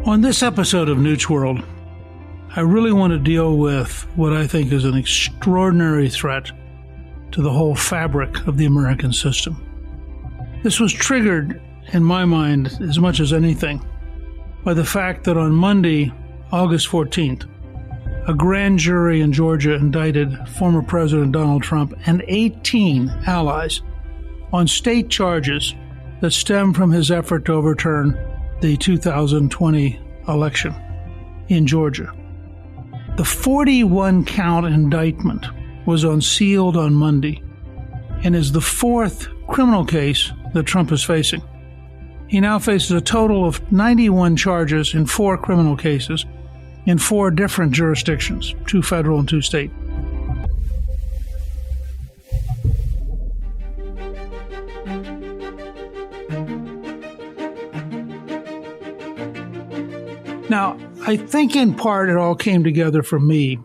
On this episode of Newt's World, I really want to deal with what I think is an extraordinary threat to the whole fabric of the American system. This was triggered, in my mind, as much as anything, by the fact that on Monday, August 14th, a grand jury in Georgia indicted former President Donald Trump and 18 allies on state charges that stem from his effort to overturn the 2020 election in Georgia. The 41-count indictment was unsealed on Monday and is the fourth criminal case that Trump is facing. He now faces a total of 91 charges in 4 criminal cases in 4 different jurisdictions, 2 federal and 2 state. Now, I think in part it all came together for me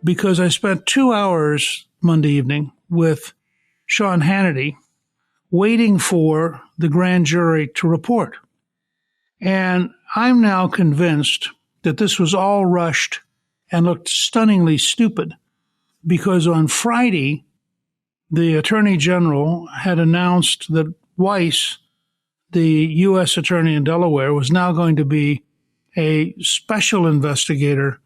because I spent 2 hours Monday evening with Sean Hannity waiting for the grand jury to report. And I'm now convinced that this was all rushed and looked stunningly stupid because on Friday, the Attorney General had announced that Weiss, the U.S. Attorney in Delaware, was now going to be a special investigator,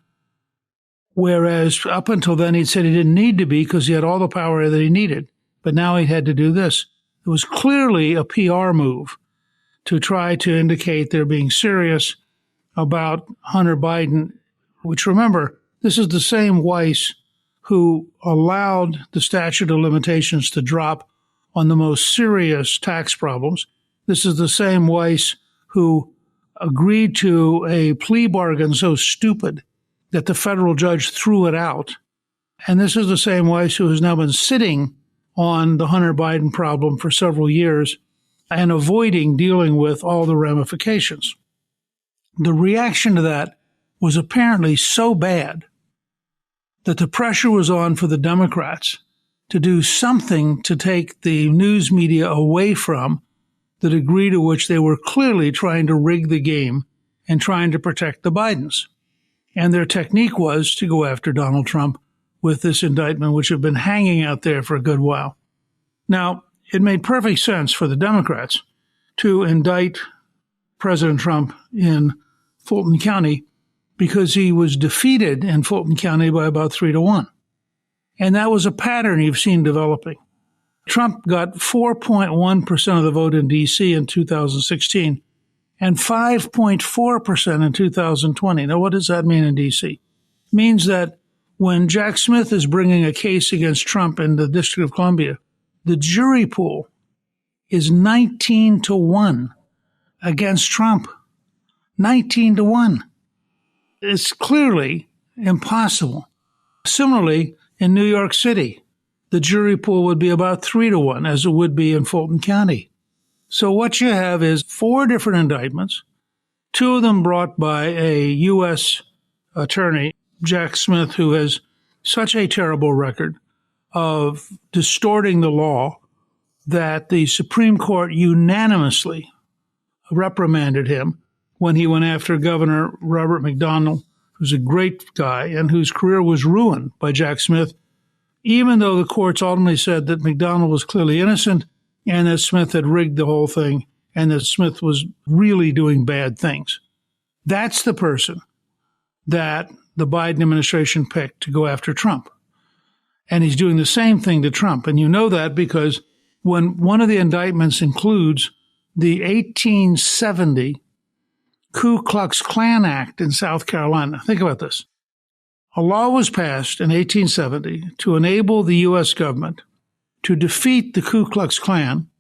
whereas up until then he'd said he didn't need to be because he had all the power that he needed. But now he had to do this. It was clearly a PR move to try to indicate they're being serious about Hunter Biden, which, remember, this is the same Weiss who allowed the statute of limitations to drop on the most serious tax problems. This is the same Weiss who agreed to a plea bargain so stupid that the federal judge threw it out. And this is the same Weiss who has now been sitting on the Hunter Biden problem for several years and avoiding dealing with all the ramifications. The reaction to that was apparently so bad that the pressure was on for the Democrats to do something to take the news media away from the degree to which they were clearly trying to rig the game and trying to protect the Bidens. And their technique was to go after Donald Trump with this indictment, which had been hanging out there for a good while. Now, it made perfect sense for the Democrats to indict President Trump in Fulton County because he was defeated in Fulton County by about 3-1. And that was a pattern you've seen developing. Trump got 4.1% of the vote in D.C. in 2016 and 5.4% in 2020. Now, what does that mean in D.C.? It means that when Jack Smith is bringing a case against Trump in the District of Columbia, the jury pool is 19-1 against Trump. 19-1. It's clearly impossible. Similarly, in New York City, the jury pool would be about 3-1, as it would be in Fulton County. So what you have is 4 different indictments, 2 of them brought by a U.S. attorney, Jack Smith, who has such a terrible record of distorting the law that the Supreme Court unanimously reprimanded him when he went after Governor Robert McDonnell, who's a great guy and whose career was ruined by Jack Smith, even though the courts ultimately said that McDonnell was clearly innocent and that Smith had rigged the whole thing and that Smith was really doing bad things. That's the person that the Biden administration picked to go after Trump. And he's doing the same thing to Trump. And you know that because when one of the indictments includes the 1870 Ku Klux Klan Act in South Carolina. Think about this. A law was passed in 1870 to enable the U.S. government to defeat the Ku Klux Klan,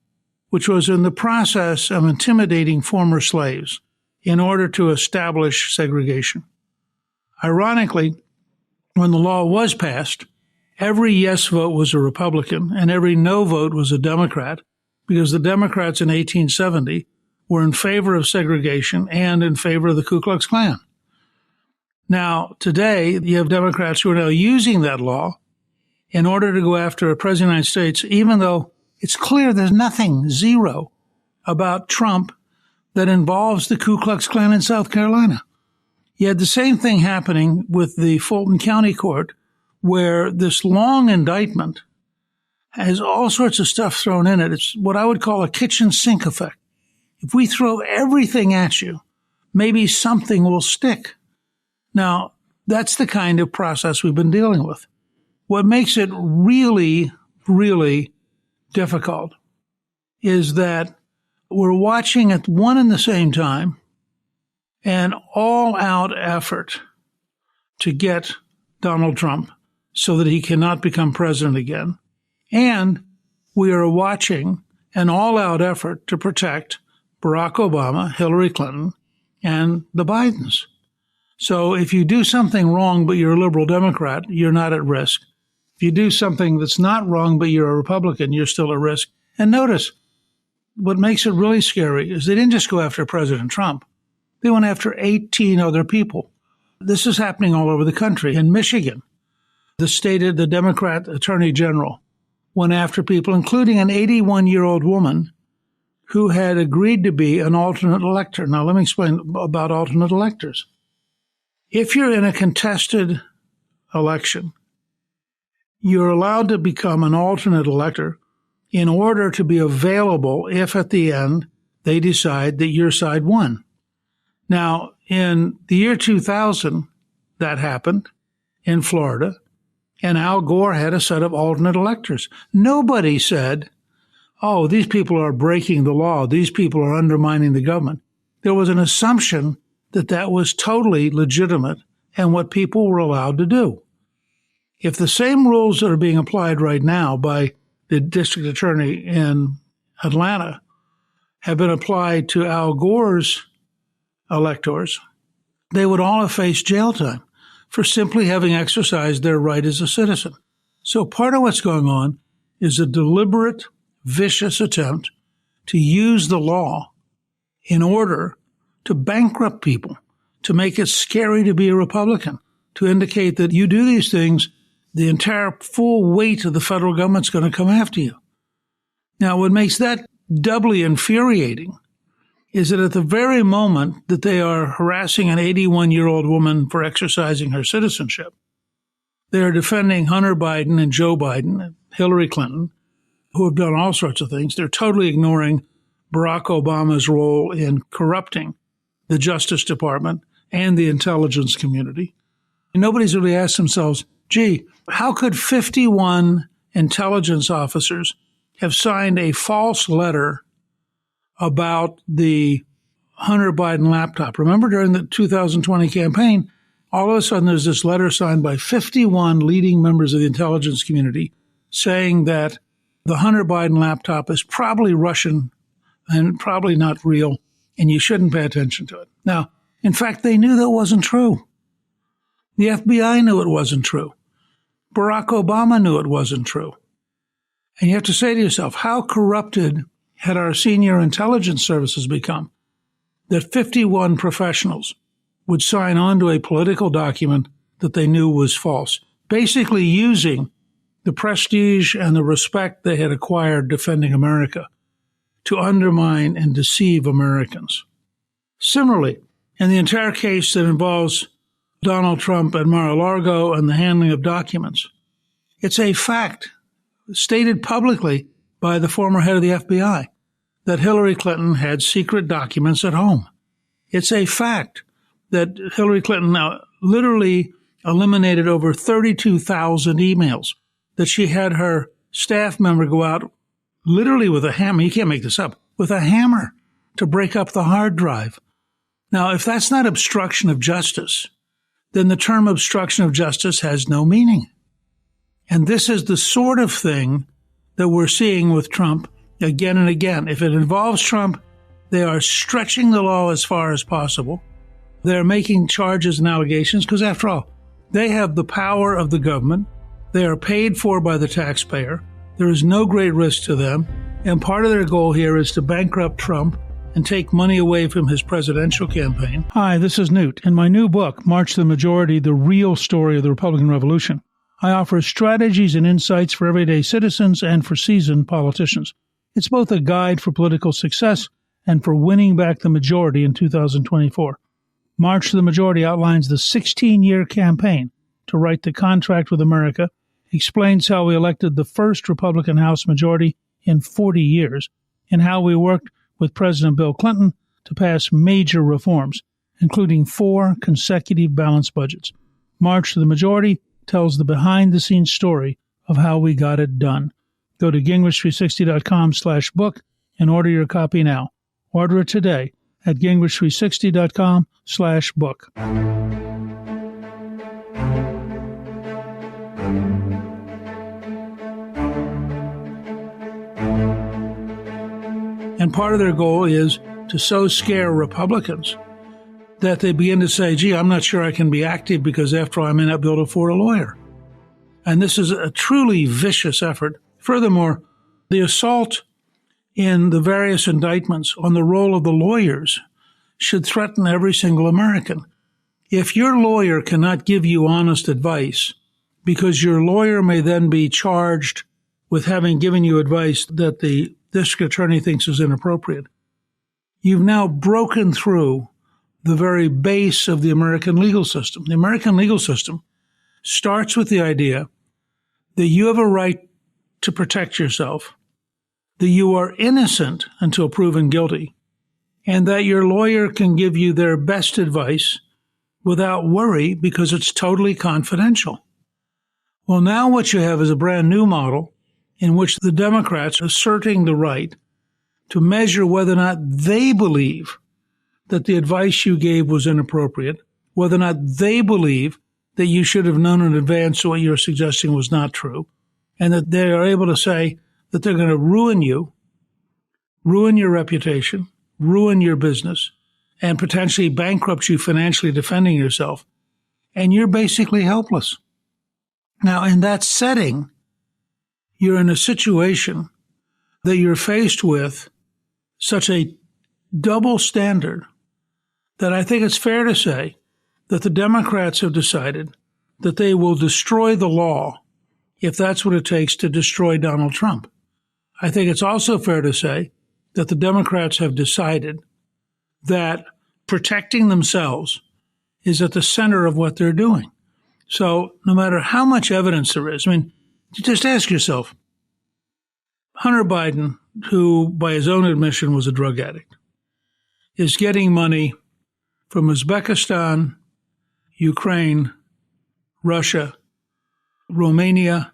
which was in the process of intimidating former slaves in order to establish segregation. Ironically, when the law was passed, every yes vote was a Republican and every no vote was a Democrat, because the Democrats in 1870 were in favor of segregation and in favor of the Ku Klux Klan. Now, today, you have Democrats who are now using that law in order to go after a president of the United States, even though it's clear there's nothing, zero, about Trump that involves the Ku Klux Klan in South Carolina. You had the same thing happening with the Fulton County Court, where this long indictment has all sorts of stuff thrown in it. It's what I would call a kitchen sink effect. If we throw everything at you, maybe something will stick. Now, that's the kind of process we've been dealing with. What makes it really, really difficult is that we're watching at one and the same time an all-out effort to get Donald Trump so that he cannot become president again. And we are watching an all-out effort to protect Barack Obama, Hillary Clinton, and the Bidens. So if you do something wrong but you're a liberal Democrat, you're not at risk. If you do something that's not wrong but you're a Republican, you're still at risk. And notice, what makes it really scary is they didn't just go after President Trump. They went after 18 other people. This is happening all over the country. In Michigan, the Democrat Attorney General went after people, including an 81-year-old woman who had agreed to be an alternate elector. Now, let me explain about alternate electors. If you're in a contested election, you're allowed to become an alternate elector in order to be available if at the end they decide that your side won. Now, in the year 2000, that happened in Florida, and Al Gore had a set of alternate electors. Nobody said, oh, these people are breaking the law. These people are undermining the government. There was an assumption that that was totally legitimate and what people were allowed to do. If the same rules that are being applied right now by the district attorney in Atlanta have been applied to Al Gore's electors, they would all have faced jail time for simply having exercised their right as a citizen. So part of what's going on is a deliberate, vicious attempt to use the law in order to bankrupt people, to make it scary to be a Republican, to indicate that you do these things, the entire full weight of the federal government's going to come after you. Now, what makes that doubly infuriating is that at the very moment that they are harassing an 81-year-old woman for exercising her citizenship, they are defending Hunter Biden and Joe Biden and Hillary Clinton, who have done all sorts of things. They're totally ignoring Barack Obama's role in corrupting the Justice Department and the intelligence community. And nobody's really asked themselves, gee, how could 51 intelligence officers have signed a false letter about the Hunter Biden laptop? Remember, during the 2020 campaign, all of a sudden there's this letter signed by 51 leading members of the intelligence community saying that the Hunter Biden laptop is probably Russian and probably not real, and you shouldn't pay attention to it. Now, in fact, they knew that wasn't true. The FBI knew it wasn't true. Barack Obama knew it wasn't true. And you have to say to yourself, how corrupted had our senior intelligence services become that 51 professionals would sign on to a political document that they knew was false, basically using the prestige and the respect they had acquired defending America to undermine and deceive Americans. Similarly, in the entire case that involves Donald Trump and Mar-a-Lago and the handling of documents, it's a fact stated publicly by the former head of the FBI that Hillary Clinton had secret documents at home. It's a fact that Hillary Clinton literally eliminated over 32,000 emails, that she had her staff member go out literally with a hammer, you can't make this up, with a hammer to break up the hard drive. Now, if that's not obstruction of justice, then the term obstruction of justice has no meaning. And this is the sort of thing that we're seeing with Trump again and again. If it involves Trump, they are stretching the law as far as possible. They're making charges and allegations because, after all, they have the power of the government. They are paid for by the taxpayer. There is no great risk to them. And part of their goal here is to bankrupt Trump and take money away from his presidential campaign. Hi, this is Newt. In my new book, March to the Majority, The Real Story of the Republican Revolution, I offer strategies and insights for everyday citizens and for seasoned politicians. It's both a guide for political success and for winning back the majority in 2024. March to the Majority outlines the 16-year campaign to write the contract with America, explains how we elected the first Republican House majority in 40 years, and how we worked with President Bill Clinton to pass major reforms, including 4 consecutive balanced budgets. March to the Majority tells the behind-the-scenes story of how we got it done. Go to gingrich360.com/book and order your copy now. Order it today at gingrich360.com/book. And part of their goal is to so scare Republicans that they begin to say, gee, I'm not sure I can be active because after all, I may not be able to afford a lawyer. And this is a truly vicious effort. Furthermore, the assault in the various indictments on the role of the lawyers should threaten every single American. If your lawyer cannot give you honest advice, because your lawyer may then be charged with having given you advice that the district attorney thinks is inappropriate, you've now broken through the very base of the American legal system. The American legal system starts with the idea that you have a right to protect yourself, that you are innocent until proven guilty, and that your lawyer can give you their best advice without worry because it's totally confidential. Well, now what you have is a brand new model in which the Democrats are asserting the right to measure whether or not they believe that the advice you gave was inappropriate, whether or not they believe that you should have known in advance what you're suggesting was not true, and that they are able to say that they're going to ruin you, ruin your reputation, ruin your business, and potentially bankrupt you financially defending yourself. And you're basically helpless. Now, in that setting, you're in a situation that you're faced with such a double standard that I think it's fair to say that the Democrats have decided that they will destroy the law if that's what it takes to destroy Donald Trump. I think it's also fair to say that the Democrats have decided that protecting themselves is at the center of what they're doing. So no matter how much evidence there is, I mean, just ask yourself, Hunter Biden, who by his own admission was a drug addict, is getting money from Uzbekistan, Ukraine, Russia, Romania,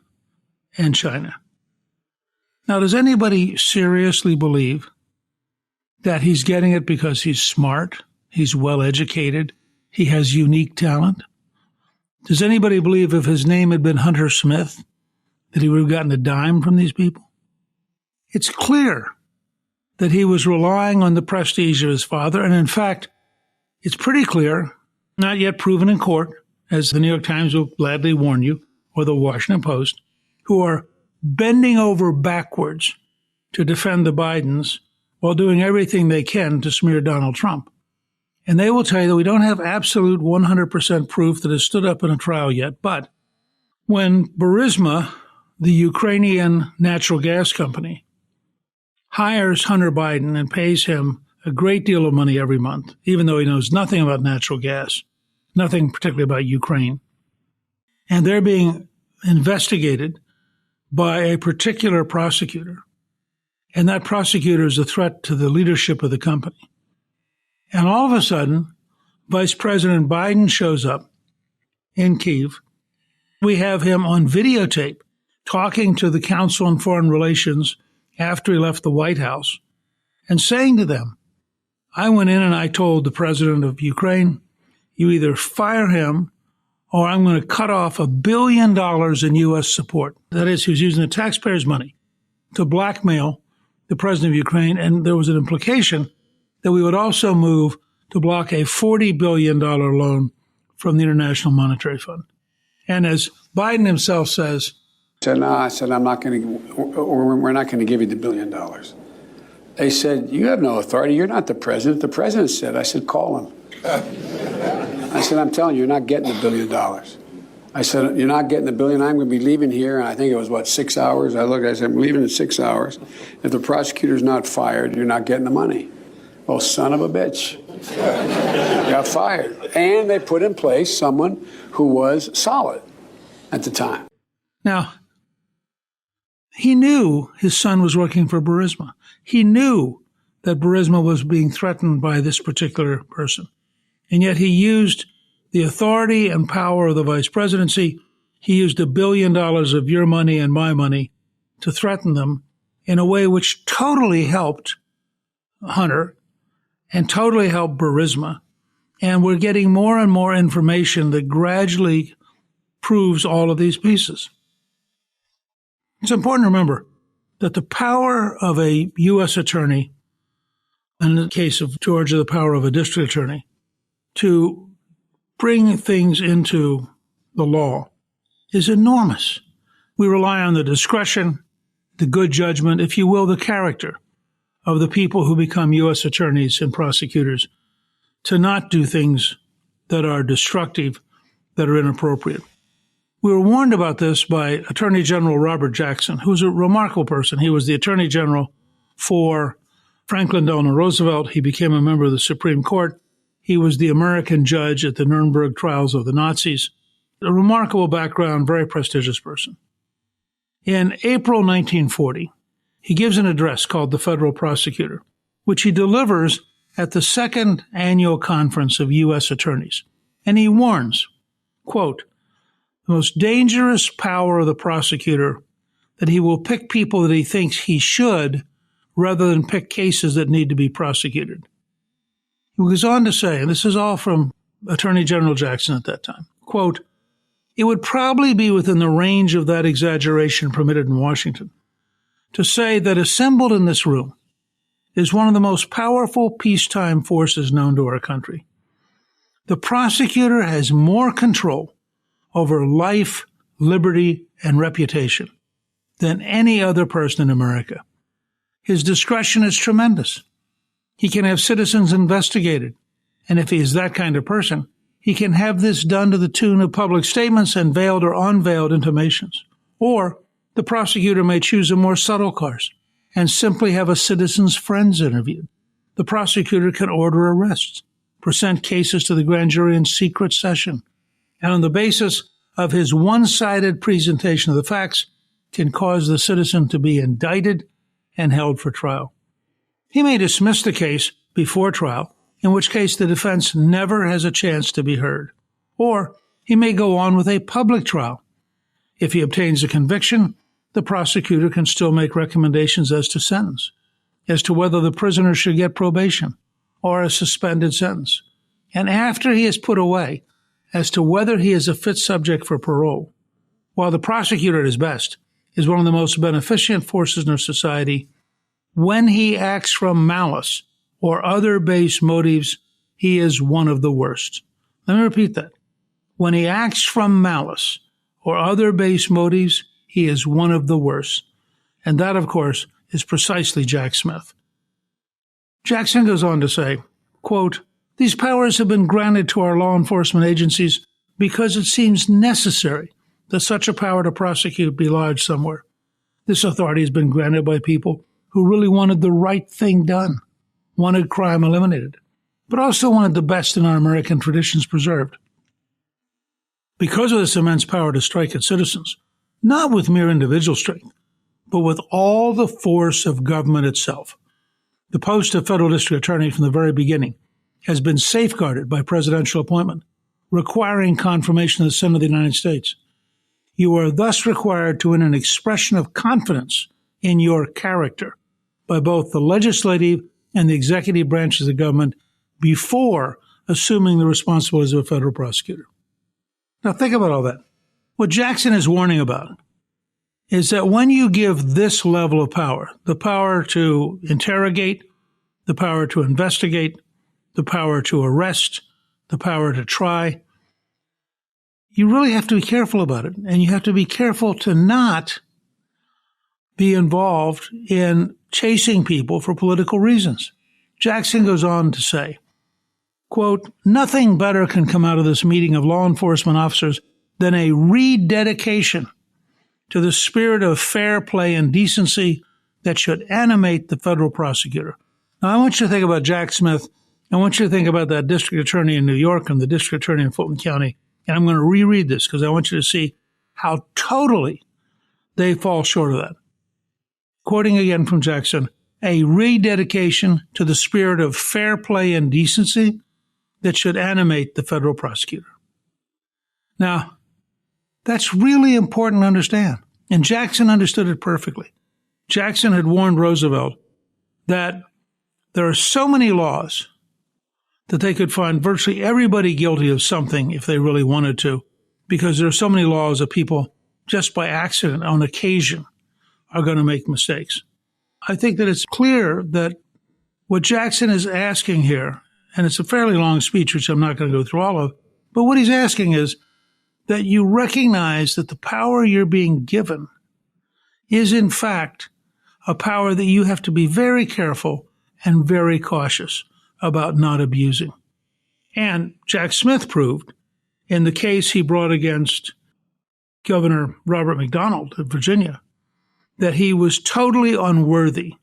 and China. Now, does anybody seriously believe that he's getting it because he's smart, he's well-educated, he has unique talent? Does anybody believe if his name had been Hunter Smith that he would have gotten a dime from these people? It's clear that he was relying on the prestige of his father, and in fact, it's pretty clear, not yet proven in court, as the New York Times will gladly warn you, or the Washington Post, who are bending over backwards to defend the Bidens while doing everything they can to smear Donald Trump. And they will tell you that we don't have absolute 100% proof that has stood up in a trial yet. But when Burisma, the Ukrainian natural gas company, hires Hunter Biden and pays him a great deal of money every month, even though he knows nothing about natural gas, nothing particularly about Ukraine, and they're being investigated by a particular prosecutor, and that prosecutor is a threat to the leadership of the company. And all of a sudden, Vice President Biden shows up in Kyiv. We have him on videotape talking to the Council on Foreign Relations after he left the White House and saying to them, I went in and I told the president of Ukraine, you either fire him or I'm going to cut off $1 billion in U.S. support. That is, he was using the taxpayers' money to blackmail the president of Ukraine. And there was an implication that we would also move to block a $40 billion loan from the International Monetary Fund. And as Biden himself says, I said, I'm not going to, or we're not going to give you the $1 billion. They said, you have no authority. You're not the president. The president said, I said, call him. I said, I'm telling you, you're not getting the $1 billion. I said, you're not getting the $1 billion. I'm going to be leaving here. And I think it was, 6 hours? I said, I'm leaving in 6 hours. If the prosecutor's not fired, you're not getting the money. Well, son of a bitch. Got fired. And they put in place someone who was solid at the time. Now, he knew his son was working for Burisma. He knew that Burisma was being threatened by this particular person. And yet he used the authority and power of the vice presidency. He used $1 billion of your money and my money to threaten them in a way which totally helped Hunter and totally helped Burisma. And we're getting more and more information that gradually proves all of these pieces. It's important to remember that the power of a U.S. attorney, in the case of Georgia, the power of a district attorney, to bring things into the law is enormous. We rely on the discretion, the good judgment, if you will, the character of the people who become U.S. attorneys and prosecutors to not do things that are destructive, that are inappropriate. We were warned about this by Attorney General Robert Jackson, who's a remarkable person. He was the Attorney General for Franklin Delano Roosevelt. He became a member of the Supreme Court. He was the American judge at the Nuremberg trials of the Nazis. A remarkable background, very prestigious person. In April 1940, he gives an address called The Federal Prosecutor, which he delivers at the second annual conference of U.S. attorneys. And he warns, quote, the most dangerous power of the prosecutor, that he will pick people that he thinks he should rather than pick cases that need to be prosecuted. He goes on to say, and this is all from Attorney General Jackson at that time, quote, it would probably be within the range of that exaggeration permitted in Washington to say that assembled in this room is one of the most powerful peacetime forces known to our country. The prosecutor has more control over life, liberty, and reputation than any other person in America. His discretion is tremendous. He can have citizens investigated, and if he is that kind of person, he can have this done to the tune of public statements and veiled or unveiled intimations. Or the prosecutor may choose a more subtle course and simply have a citizen's friends interviewed. The prosecutor can order arrests, present cases to the grand jury in secret session, and on the basis of his one-sided presentation of the facts, can cause the citizen to be indicted and held for trial. He may dismiss the case before trial, in which case the defense never has a chance to be heard. Or he may go on with a public trial. If he obtains a conviction, the prosecutor can still make recommendations as to sentence, as to whether the prisoner should get probation or a suspended sentence. And after he is put away, as to whether he is a fit subject for parole. While the prosecutor at his best is one of the most beneficent forces in our society, when he acts from malice or other base motives, he is one of the worst. Let me repeat that. When he acts from malice or other base motives, he is one of the worst. And that, of course, is precisely Jack Smith. Jackson goes on to say, quote, these powers have been granted to our law enforcement agencies because it seems necessary that such a power to prosecute be lodged somewhere. This authority has been granted by people who really wanted the right thing done, wanted crime eliminated, but also wanted the best in our American traditions preserved. Because of this immense power to strike at citizens, not with mere individual strength, but with all the force of government itself, the post of federal district attorney from the very beginning has been safeguarded by presidential appointment, requiring confirmation of the Senate of the United States. You are thus required to win an expression of confidence in your character by both the legislative and the executive branches of government before assuming the responsibilities of a federal prosecutor. Now think about all that. What Jackson is warning about is that when you give this level of power, the power to interrogate, the power to investigate, the power to arrest, the power to try, you really have to be careful about it. And you have to be careful to not be involved in chasing people for political reasons. Jackson goes on to say, quote, nothing better can come out of this meeting of law enforcement officers than a rededication to the spirit of fair play and decency that should animate the federal prosecutor. Now, I want you to think about Jack Smith. I want you to think about that district attorney in New York and the district attorney in Fulton County. And I'm going to reread this because I want you to see how totally they fall short of that. Quoting again from Jackson, a rededication to the spirit of fair play and decency that should animate the federal prosecutor. Now, that's really important to understand. And Jackson understood it perfectly. Jackson had warned Roosevelt that there are so many laws that they could find virtually everybody guilty of something if they really wanted to, because there are so many laws that people, just by accident, on occasion, are going to make mistakes. I think that it's clear that what Jackson is asking here, and it's a fairly long speech, which I'm not going to go through all of, but what he's asking is that you recognize that the power you're being given is, in fact, a power that you have to be very careful and very cautious about not abusing. And Jack Smith proved, in the case he brought against Governor Robert McDonald of Virginia, that he was totally unworthy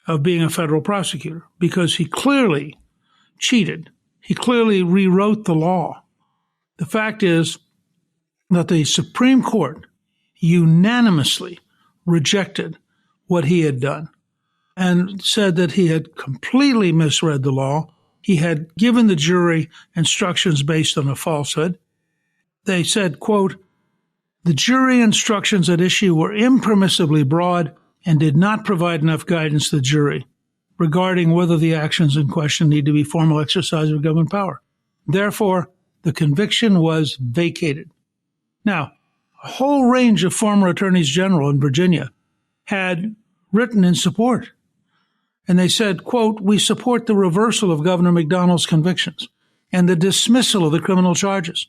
of being a federal prosecutor because he clearly cheated. He clearly rewrote the law. The fact is that the Supreme Court unanimously rejected what he had done and said that he had completely misread the law. He had given the jury instructions based on a falsehood. They said, quote, the jury instructions at issue were impermissibly broad and did not provide enough guidance to the jury regarding whether the actions in question need to be formal exercise of government power. Therefore, the conviction was vacated. Now, a whole range of former attorneys general in Virginia had written in support. And they said, quote, we support the reversal of Governor McDonald's convictions and the dismissal of the criminal charges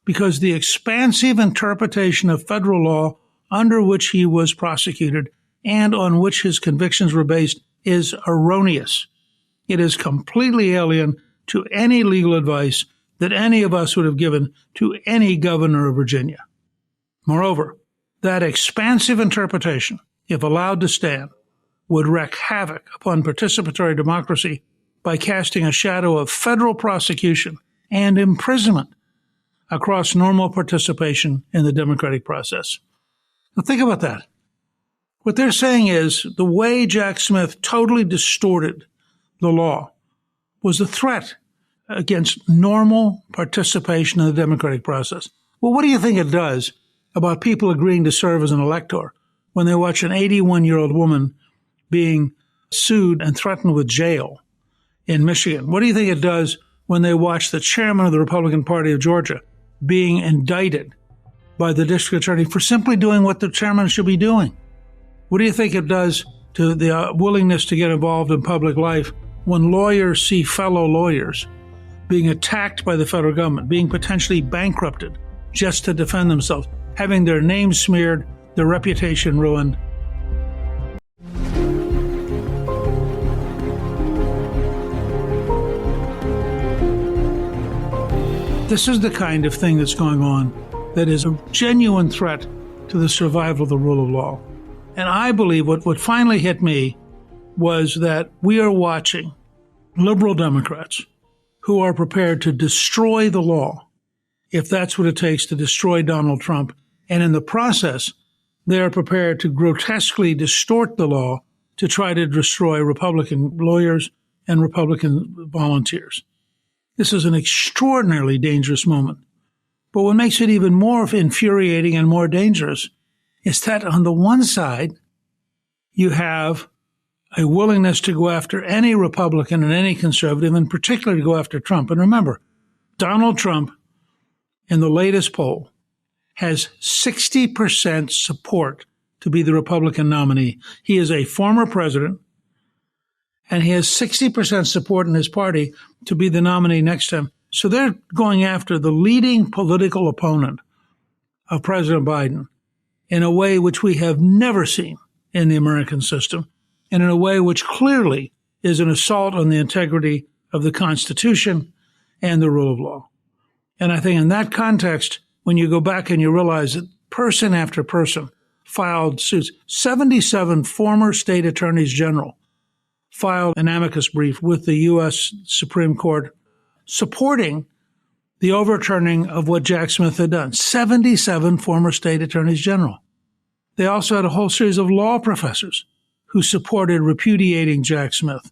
because the expansive interpretation of federal law under which he was prosecuted and on which his convictions were based is erroneous. It is completely alien to any legal advice that any of us would have given to any governor of Virginia. Moreover, that expansive interpretation, if allowed to stand, would wreak havoc upon participatory democracy by casting a shadow of federal prosecution and imprisonment across normal participation in the democratic process. Now think about that. What they're saying is the way Jack Smith totally distorted the law was a threat against normal participation in the democratic process. Well, what do you think it does about people agreeing to serve as an elector when they watch an 81-year-old woman being sued and threatened with jail in Michigan? What do you think it does when they watch the chairman of the Republican Party of Georgia being indicted by the district attorney for simply doing what the chairman should be doing? What do you think it does to the willingness to get involved in public life when lawyers see fellow lawyers being attacked by the federal government, being potentially bankrupted just to defend themselves, having their names smeared, their reputation ruined? This is the kind of thing that's going on that is a genuine threat to the survival of the rule of law. And I believe what finally hit me was that we are watching liberal Democrats who are prepared to destroy the law, if that's what it takes to destroy Donald Trump. And in the process, they are prepared to grotesquely distort the law to try to destroy Republican lawyers and Republican volunteers. This is an extraordinarily dangerous moment. But what makes it even more infuriating and more dangerous is that on the one side, you have a willingness to go after any Republican and any conservative, in particular to go after Trump. And remember, Donald Trump, in the latest poll, has 60% support to be the Republican nominee. He is a former president, and he has 60% support in his party to be the nominee next to him. So they're going after the leading political opponent of President Biden in a way which we have never seen in the American system, and in a way which clearly is an assault on the integrity of the Constitution and the rule of law. And I think in that context, when you go back and you realize that person after person filed suits, 77 former state attorneys general filed an amicus brief with the U.S. Supreme Court supporting the overturning of what Jack Smith had done. 77 former state attorneys general. They also had a whole series of law professors who supported repudiating Jack Smith.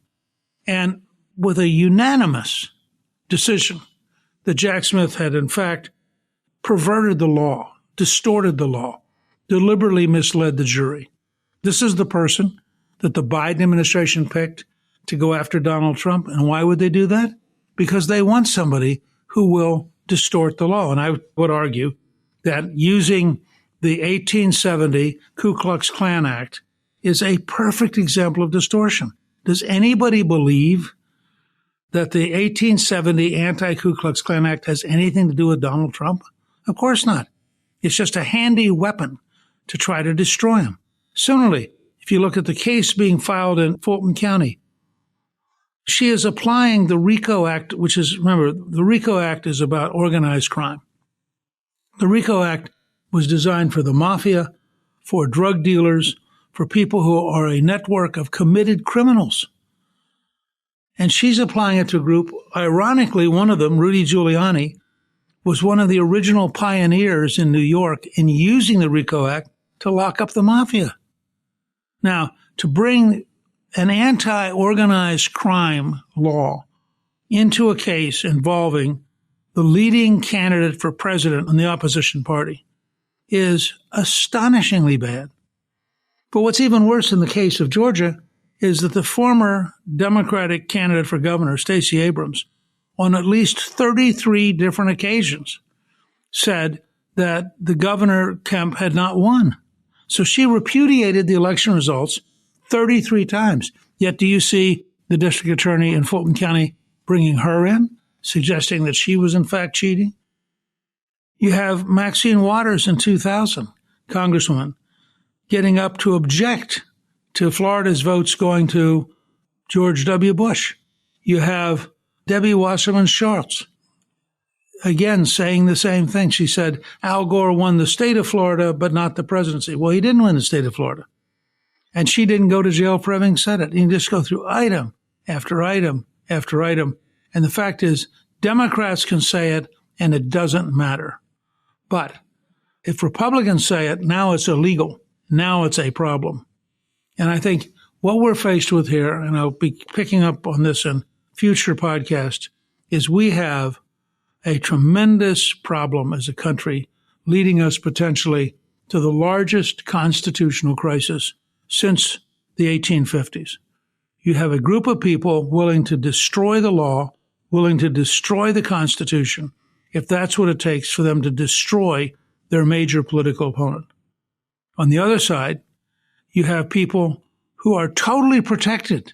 And with a unanimous decision that Jack Smith had, in fact, perverted the law, distorted the law, deliberately misled the jury. This is the person that the Biden administration picked to go after Donald Trump. And why would they do that? Because they want somebody who will distort the law. And I would argue that using the 1870 Ku Klux Klan Act is a perfect example of distortion. Does anybody believe that the 1870 anti-Ku Klux Klan Act has anything to do with Donald Trump? Of course not. It's just a handy weapon to try to destroy him. Similarly, if you look at the case being filed in Fulton County, she is applying the RICO Act, which is, remember, the RICO Act is about organized crime. The RICO Act was designed for the mafia, for drug dealers, for people who are a network of committed criminals. And she's applying it to a group. Ironically, one of them, Rudy Giuliani, was one of the original pioneers in New York in using the RICO Act to lock up the mafia. Now, to bring an anti-organized crime law into a case involving the leading candidate for president in the opposition party is astonishingly bad. But what's even worse in the case of Georgia is that the former Democratic candidate for governor, Stacey Abrams, on at least 33 different occasions said that the governor Kemp had not won. So she repudiated the election results 33 times. Yet do you see the district attorney in Fulton County bringing her in, suggesting that she was in fact cheating? You have Maxine Waters in 2000, Congresswoman, getting up to object to Florida's votes going to George W. Bush. You have Debbie Wasserman Schultz, again, saying the same thing. She said Al Gore won the state of Florida, but not the presidency. Well, he didn't win the state of Florida. And she didn't go to jail for having said it. You just go through item after item after item. And the fact is, Democrats can say it, and it doesn't matter. But if Republicans say it, now it's illegal. Now it's a problem. And I think what we're faced with here, and I'll be picking up on this in future podcasts, is we have a tremendous problem as a country, leading us potentially to the largest constitutional crisis since the 1850s. You have a group of people willing to destroy the law, willing to destroy the Constitution, if that's what it takes for them to destroy their major political opponent. On the other side, you have people who are totally protected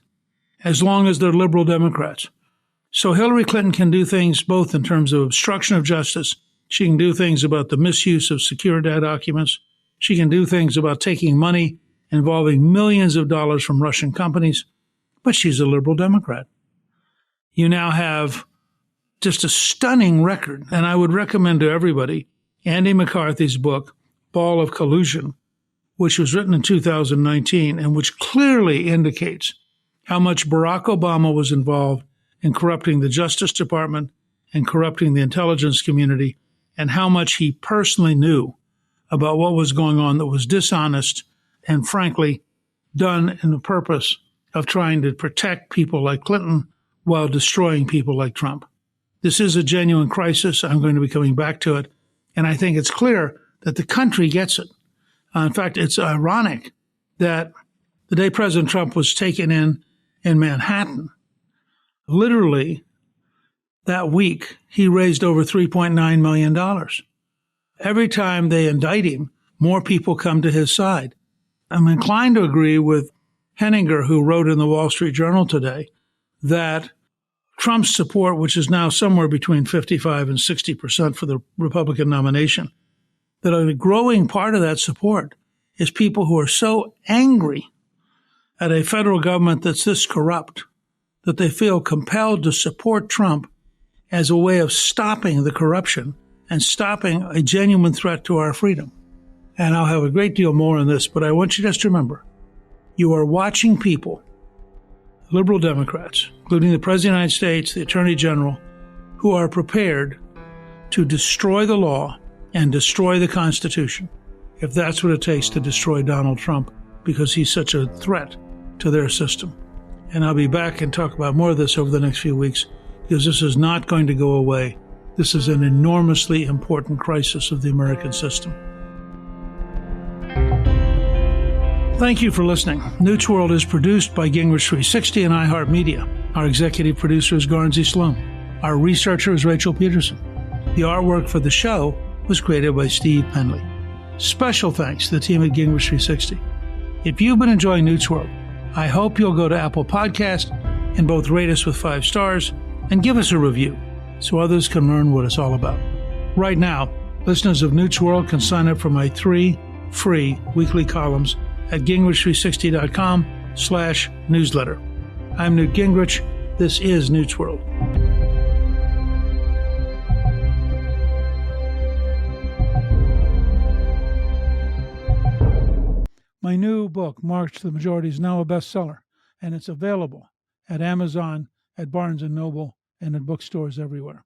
as long as they're liberal Democrats. So Hillary Clinton can do things both in terms of obstruction of justice. She can do things about the misuse of secure data documents. She can do things about taking money involving millions of dollars from Russian companies. But she's a liberal Democrat. You now have just a stunning record. And I would recommend to everybody Andy McCarthy's book, Ball of Collusion, which was written in 2019 and which clearly indicates how much Barack Obama was involved in corrupting the Justice Department and corrupting the intelligence community, and how much he personally knew about what was going on that was dishonest and, frankly, done in the purpose of trying to protect people like Clinton while destroying people like Trump. This is a genuine crisis. I'm going to be coming back to it. And I think it's clear that the country gets it. In fact, it's ironic that the day President Trump was taken in Manhattan, literally that week, he raised over $3.9 million. Every time they indict him, more people come to his side. I'm inclined to agree with Henninger, who wrote in the Wall Street Journal today that Trump's support, which is now somewhere between 55 and 60% for the Republican nomination, that a growing part of that support is people who are so angry at a federal government that's this corrupt that they feel compelled to support Trump as a way of stopping the corruption and stopping a genuine threat to our freedom. And I'll have a great deal more on this, but I want you just to remember, you are watching people liberal Democrats, including the President of the United States, the Attorney General, who are prepared to destroy the law and destroy the Constitution, if that's what it takes to destroy Donald Trump, because he's such a threat to their system. And I'll be back and talk about more of this over the next few weeks, because this is not going to go away. This is an enormously important crisis of the American system. Thank you for listening. Newt's World is produced by Gingrich 360 and iHeartMedia. Our executive producer is Garnsey Sloan. Our researcher is Rachel Peterson. The artwork for the show was created by Steve Penley. Special thanks to the team at Gingrich 360. If you've been enjoying Newt's World, I hope you'll go to Apple Podcast and both rate us with 5 stars and give us a review so others can learn what it's all about. Right now, listeners of Newt's World can sign up for my 3 free weekly columns at gingrich360.com/newsletter. I'm Newt Gingrich. This is Newt's World. My new book, March to the Majority, is now a bestseller, and it's available at Amazon, at Barnes & Noble, and at bookstores everywhere.